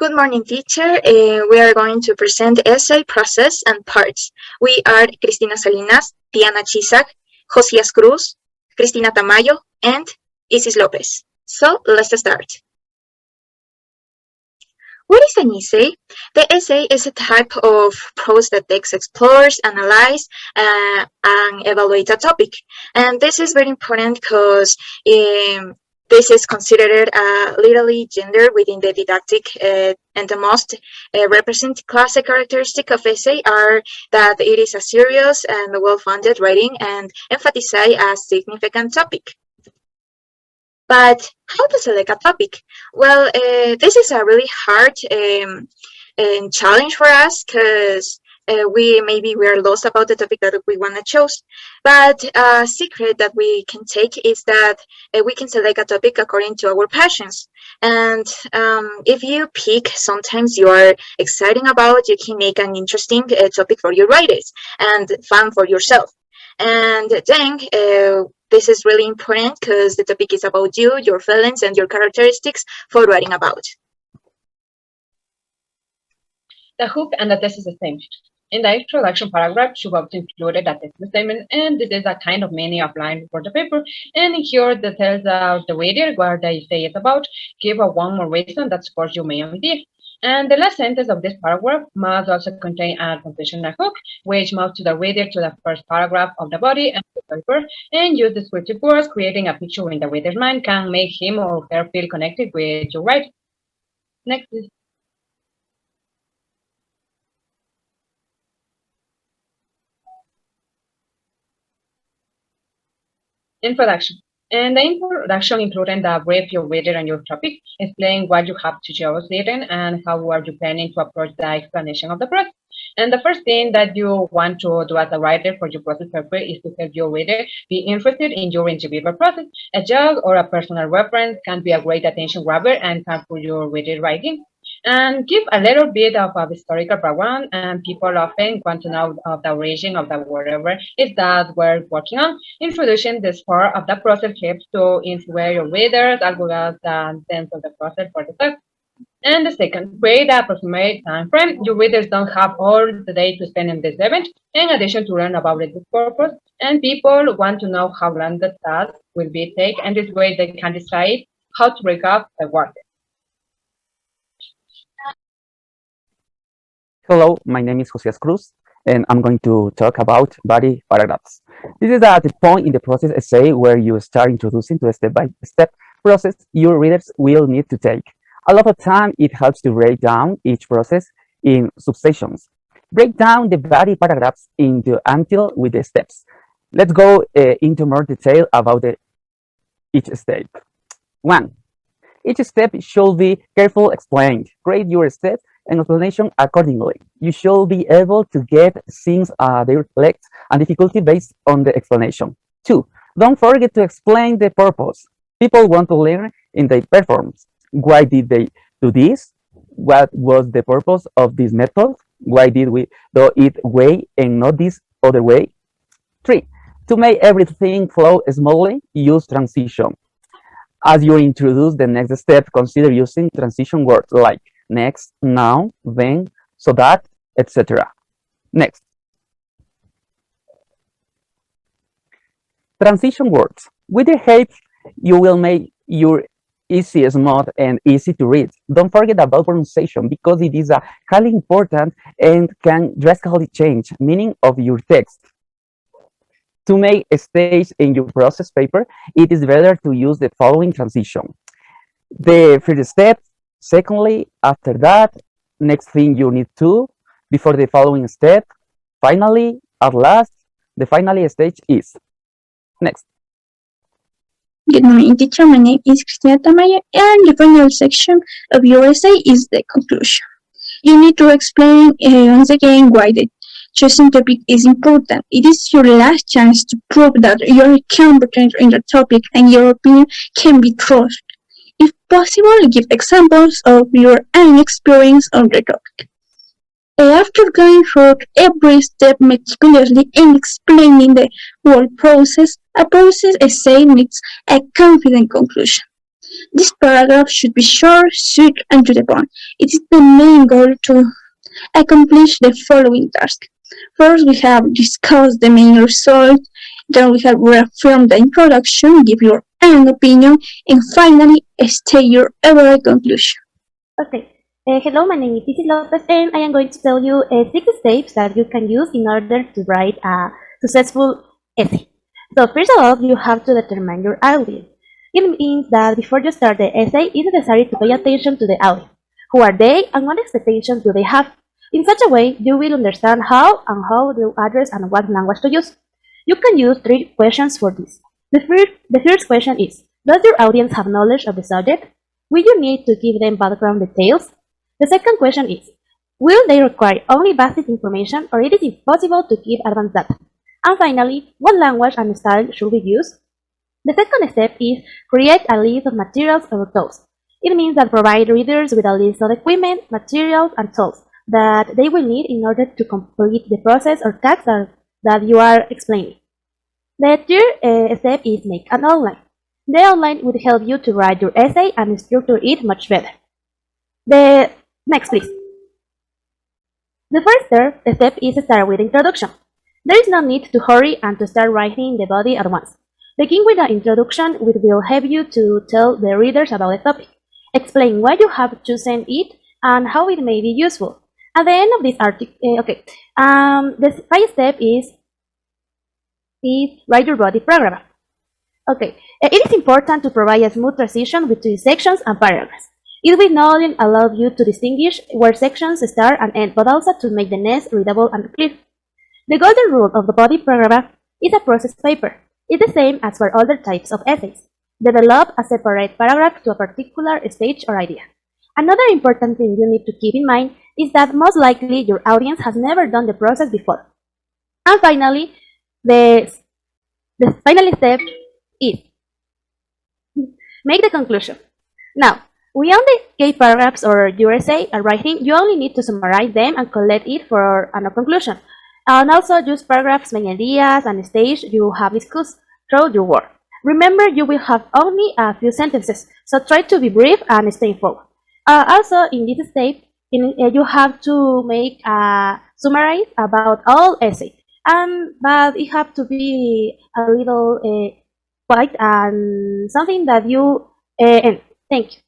Good morning, teacher. We are going to present essay process and parts. We are Cristina Salinas, Diana Chisak, Josias Cruz, Cristina Tamayo, and Isis Lopez. So let's start. What is an essay? The essay is a type of prose that text explores, analyzes, and evaluates a topic. And this is very important because this is considered literally gender within the didactic, and the most representative classic characteristic of essay are that it is a serious and well-founded writing and emphasize a significant topic. But how to select a topic? Well, this is a really hard challenge for us because we are lost about the topic that we want to choose. But a secret that we can take is that we can select a topic according to our passions. And if you pick sometimes you are exciting about, you can make an interesting topic for your writers and fun for yourself. And then this is really important because the topic is about you, your feelings, and your characteristics for writing about. The hook and the thesis statement. In the introduction paragraph, you have included a thesis statement, and this is a kind of mini outline for the paper. And here it tells out the reader what the essay is about, give one more reason that supports your main idea. And the last sentence of this paragraph must also contain a conditional hook, which moves to the reader to the first paragraph of the body and the paper, and use descriptive words, creating a picture in the reader's mind can make him or her feel connected with your writing. Next, please. Introduction. And the introduction including the brief your reader and your topic, explain what you have to choose written and how are you planning to approach the explanation of the process. And the first thing that you want to do as a writer for your process paper is to help your reader be interested in your individual process. A joke or a personal reference can be a great attention grabber and can pull your reader writing. And give a little bit of a historical background, and people often want to know of the origin of the whatever is that we're working on. Introducing this part of the process helps to inspire your readers as well as the sense of the process for the text. And the second, create an approximate time frame. Your readers don't have all the day to spend in this event, in addition to learn about its purpose. And people want to know how long the task will be take, and this way they can decide how to break up the work. Hello, my name is Josias Cruz, and I'm going to talk about body paragraphs. This is at the point in the process essay where you start introducing to a step-by-step process your readers will need to take. A lot of time it helps to break down each process in subsections. Break down the body paragraphs into until with the steps. Let's go into more detail about each step. 1. Each step should be carefully explained. Create your step and explanation accordingly. You should be able to get things their length and difficulty based on the explanation. 2. Don't forget to explain the purpose. People want to learn in their performance. Why did they do this? What was the purpose of this method? Why did we do it way and not this other way? 3. To make everything flow smoothly, use transition. As you introduce the next step, consider using transition words like next, now, then, so that, etc. Next. Transition words. With the help, you will make your easy, smooth, and easy to read. Don't forget about pronunciation because it is highly important and can drastically change meaning of your text. To make a stage in your process paper, it is better to use the following transition. The first step, secondly, after that, next thing you need to, before the following step, finally, at last, the final stage is. Next. Good morning, teacher. My name is Cristina Tamayo, and the final section of your essay is the conclusion. You need to explain once again why the choosing topic is important. It is your last chance to prove that you are competent in the topic and your opinion can be trusted. If possible, give examples of your own experience on the topic. After going through every step meticulously and explaining the whole process, a process essay needs a confident conclusion. This paragraph should be short, sweet, and to the point. It is the main goal to accomplish the following task. First, we have discussed the main result, then we have reaffirmed the introduction, give your own opinion, and finally state your overall conclusion. Okay. Hello, my name is Isis Lopez, and I am going to tell you 6 steps that you can use in order to write a successful essay. So first of all, you have to determine your audience. It means that before you start the essay, it's necessary to pay attention to the audience. Who are they and what expectations do they have? In such a way, you will understand how to address and what language to use. You can use 3 questions for this. The first question is, does your audience have knowledge of the subject? Will you need to give them background details? The second question is, will they require only basic information or it is impossible to give advanced data? And finally, what language and style should we use? The second step is create a list of materials or tools. It means that provide readers with a list of equipment, materials, and tools that they will need in order to complete the process or task that you are explaining. The third step is make an outline. The outline would help you to write your essay and structure it much better. Next, please. The first step is start with introduction. There is no need to hurry and to start writing the body at once. Begin with the introduction, which will help you to tell the readers about the topic. Explain why you have chosen it and how it may be useful. At the end of this article, the final step is write your body paragraph. Okay, it is important to provide a smooth transition between sections and paragraphs. It will not only allow you to distinguish where sections start and end, but also to make the next readable and clear. The golden rule of the body paragraph is a process paper. It's the same as for other types of essays. Develop a separate paragraph to a particular stage or idea. Another important thing you need to keep in mind is that most likely your audience has never done the process before. And finally, the final step is make the conclusion. Now, we only gave paragraphs or your essay and writing. You only need to summarize them and collect it for a conclusion. And also use paragraphs, main ideas, and stage you have discussed throughout your work. Remember, you will have only a few sentences, so try to be brief and stay forward. Also, in this step, you have to make a summary about all essay, but it have to be a little quiet and something that you end. Thank you.